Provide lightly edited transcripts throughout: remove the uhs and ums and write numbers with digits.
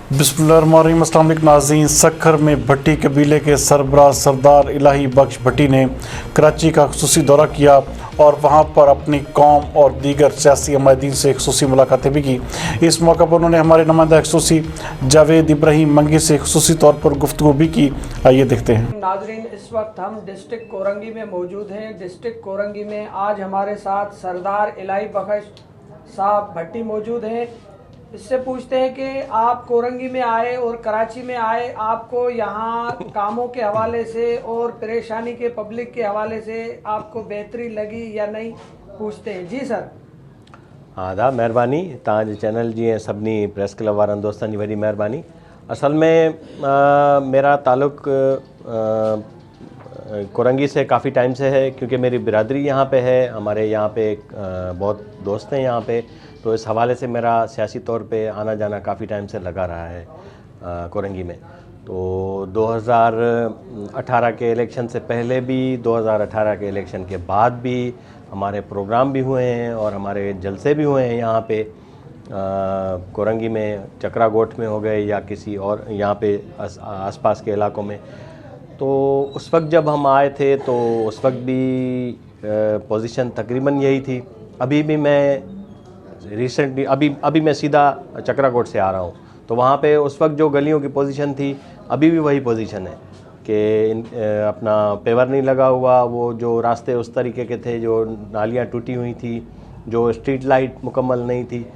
बिस्मिल्लाहिर्रहमानिर्रहीम। अस्सलाम वालेकुम नाज़रीन। सक्खर में भट्टी कबीले के सरबराह सरदार इलाही बख्श भट्टी ने कराची का खुसूसी दौरा किया और वहाँ पर अपनी कौम और दीगर सियासी अमायदीन से खुसूसी मुलाकातें भी की। इस मौका पर उन्होंने हमारे नुमाइंदा खुसूसी जावेद इब्राहिम मंगी से खुसूसी तौर पर गुफ्तगू भी की। आइए देखते हैं। नाजरीन, इस वक्त हम डिस्ट्रिक्ट कोरंगी में मौजूद हैं। डिस्ट्रिक्ट कोरंगी में आज हमारे साथ सरदार इलाही बख्श साहब भट्टी मौजूद हैं। इससे पूछते हैं कि आप कोरंगी में आए और कराची में आए, आपको यहाँ कामों के हवाले से और परेशानी के पब्लिक के हवाले से आपको बेहतरी लगी या नहीं, पूछते हैं। जी सर। आदाब, मेहरबानी। तव्हांजे चैनल जी सभिनी प्रेस क्लब वारनि दोस्तनि जी वॾी मेहरबानी। असल में मेरा ताल्लुक़ कोरंगी से काफ़ी टाइम से है, क्योंकि मेरी बिरादरी यहाँ पे है। हमारे यहाँ पे बहुत दोस्त हैं यहाँ पे, तो इस हवाले से मेरा सियासी तौर पे आना जाना काफ़ी टाइम से लगा रहा है कोरंगी में। तो 2018 के इलेक्शन से पहले भी, 2018 के इलेक्शन के बाद भी हमारे प्रोग्राम भी हुए हैं और हमारे जलसे भी हुए हैं यहाँ पे कोरंगी में, चकरा गोठ में हो गए या किसी और यहाँ पे आसपास के इलाकों में। तो उस वक्त जब हम आए थे तो उस वक्त भी पोजीशन तकरीबन यही थी। अभी भी मैं रिसेंटली अभी मैं सीधा चकरा कोट से आ रहा हूँ, तो वहाँ पे उस वक्त जो गलियों की पोजीशन थी अभी भी वही पोजीशन है कि अपना पेवर नहीं लगा हुआ, वो जो रास्ते उस तरीके के थे, जो नालियाँ टूटी हुई थी, जो स्ट्रीट लाइट मुकम्मल नहीं थी।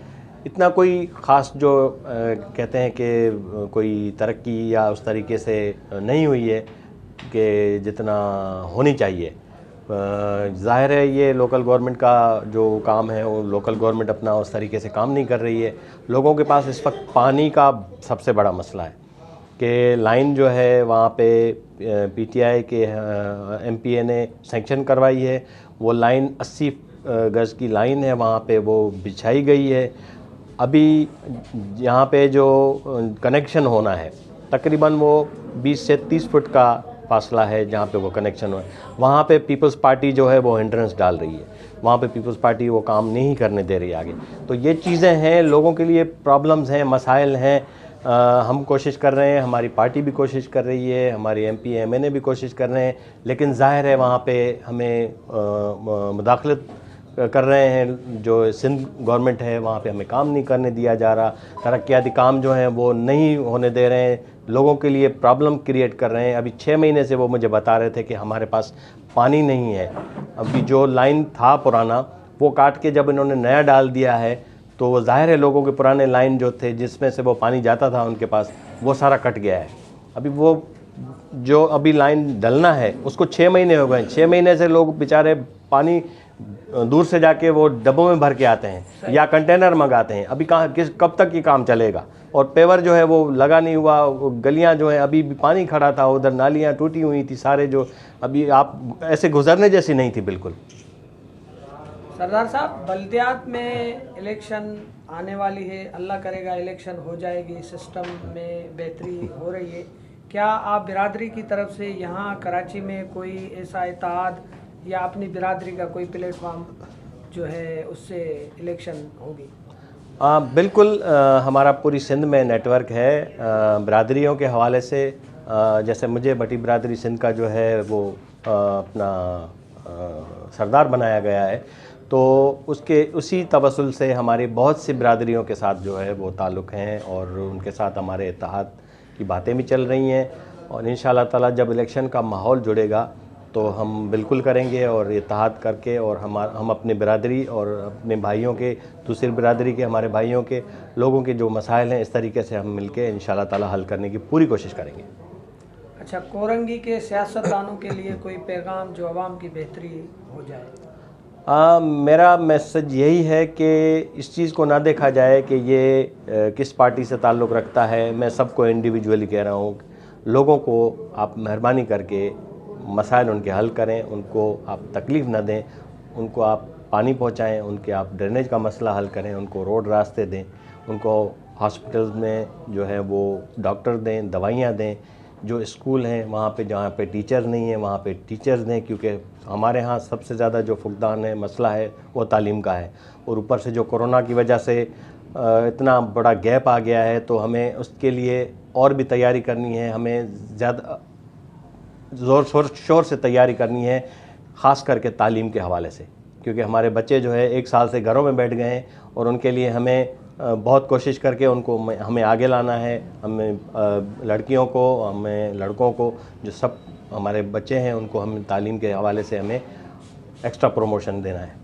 इतना कोई ख़ास जो कहते हैं कि कोई तरक्की या उस तरीके से नहीं हुई है कि जितना होनी चाहिए। ज़ाहिर है ये लोकल गवर्नमेंट का जो काम है, वो लोकल गवर्नमेंट अपना उस तरीके से काम नहीं कर रही है। लोगों के पास इस वक्त पानी का सबसे बड़ा मसला है कि लाइन जो है वहाँ पे पीटीआई के एमपीए ने सैंक्शन करवाई है। वो लाइन 80 गज़ की लाइन है, वहाँ पे वो बिछाई गई है। अभी यहाँ पे जो कनेक्शन होना है तकरीबन वो 20 से 30 फुट का फासला है जहाँ पे वो कनेक्शन है। वहाँ पे पीपल्स पार्टी जो है वो हिंड्रेंस डाल रही है, वहाँ पे पीपल्स पार्टी वो काम नहीं करने दे रही आगे। तो ये चीज़ें हैं, लोगों के लिए प्रॉब्लम्स हैं, मसाइल हैं। हम कोशिश कर रहे हैं, हमारी पार्टी भी कोशिश कर रही है, हमारी एमपी एमएनए भी कोशिश कर रहे हैं, लेकिन ज़ाहिर है वहाँ पे हमें मुदाखलत कर रहे हैं। जो सिंध गवर्नमेंट है वहाँ पे हमें काम नहीं करने दिया जा रहा, तरक्याती काम जो हैं वो नहीं होने दे रहे हैं, लोगों के लिए प्रॉब्लम क्रिएट कर रहे हैं। अभी 6 महीने से वो मुझे बता रहे थे कि हमारे पास पानी नहीं है। अभी जो लाइन था पुराना वो काट के जब इन्होंने नया डाल दिया है, तो वो ज़ाहिर है लोगों के पुराने लाइन जो थे जिसमें से वो पानी जाता था उनके पास, वो सारा कट गया है। अभी वो जो अभी लाइन डलना है उसको 6 महीने हो गए। 6 महीने से लोग बेचारे पानी दूर से जाके वो डब्बों में भर के आते हैं या कंटेनर मंगाते हैं। अभी कब तक ये काम चलेगा? और पेवर जो है वो लगा नहीं हुआ। गलियां जो हैं अभी भी पानी खड़ा था, उधर नालियां टूटी हुई थी सारे, जो अभी आप ऐसे गुजरने जैसी नहीं थी बिल्कुल। सरदार साहब, बल्दियात में इलेक्शन आने वाली है, अल्लाह करेगा इलेक्शन हो जाएगी, सिस्टम में बेहतरी हो रही है। क्या आप बिरादरी की तरफ से यहाँ कराची में कोई ऐसा इत्तेहाद या अपनी बिरादरी का कोई प्लेटफॉर्म जो है उससे इलेक्शन होगी? बिल्कुल। हमारा पूरी सिंध में नेटवर्क है बिरादरियों के हवाले से। जैसे मुझे भट्टी बिरादरी सिंध का जो है वो अपना सरदार बनाया गया है, तो उसके उसी तवस्सुल से हमारी बहुत सी बिरादरियों के साथ जो है वो ताल्लुक़ हैं और उनके साथ हमारे इत्तेहाद की बातें भी चल रही हैं। और इंशाअल्लाह ताला जब इलेक्शन का माहौल जुड़ेगा तो हम बिल्कुल करेंगे और इत्तेहाद करके, और हम अपने बिरादरी और अपने भाइयों के, दूसरी बिरादरी के हमारे भाइयों के, लोगों के जो मसाइल हैं इस तरीके से हम मिलके इंशाअल्लाह ताला हल करने की पूरी कोशिश करेंगे। अच्छा, कोरंगी के सियासतदानों के लिए कोई पैगाम जो आवाम की बेहतरी हो जाए? मेरा मैसेज यही है कि इस चीज़ को ना देखा जाए कि ये किस पार्टी से ताल्लुक़ रखता है। मैं सबको इंडिविजुअली कह रहा हूँ, लोगों को आप मेहरबानी करके मसाइल उनके हल करें, उनको आप तकलीफ़ न दें, उनको आप पानी पहुंचाएं, उनके आप ड्रेनेज का मसला हल करें, उनको रोड रास्ते दें, उनको हॉस्पिटल्स में जो है वो डॉक्टर दें, दवाइयाँ दें। जो स्कूल हैं वहाँ पे जहाँ पे टीचर नहीं है वहाँ पे टीचर्स दें, क्योंकि हमारे यहाँ सबसे ज़्यादा जो फुकदान है मसला है वो तालीम का है। और ऊपर से जो कोरोना की वजह से इतना बड़ा गैप आ गया है, तो हमें उसके लिए और भी तैयारी करनी है, हमें ज़्यादा ज़ोर शोर से तैयारी करनी है, ख़ास करके तालीम के हवाले से, क्योंकि हमारे बच्चे जो है 1 साल से घरों में बैठ गए हैं और उनके लिए हमें बहुत कोशिश करके उनको हमें आगे लाना है। हमें लड़कियों को, हमें लड़कों को, जो सब हमारे बच्चे हैं उनको हमें तालीम के हवाले से हमें एक्स्ट्रा प्रमोशन देना है।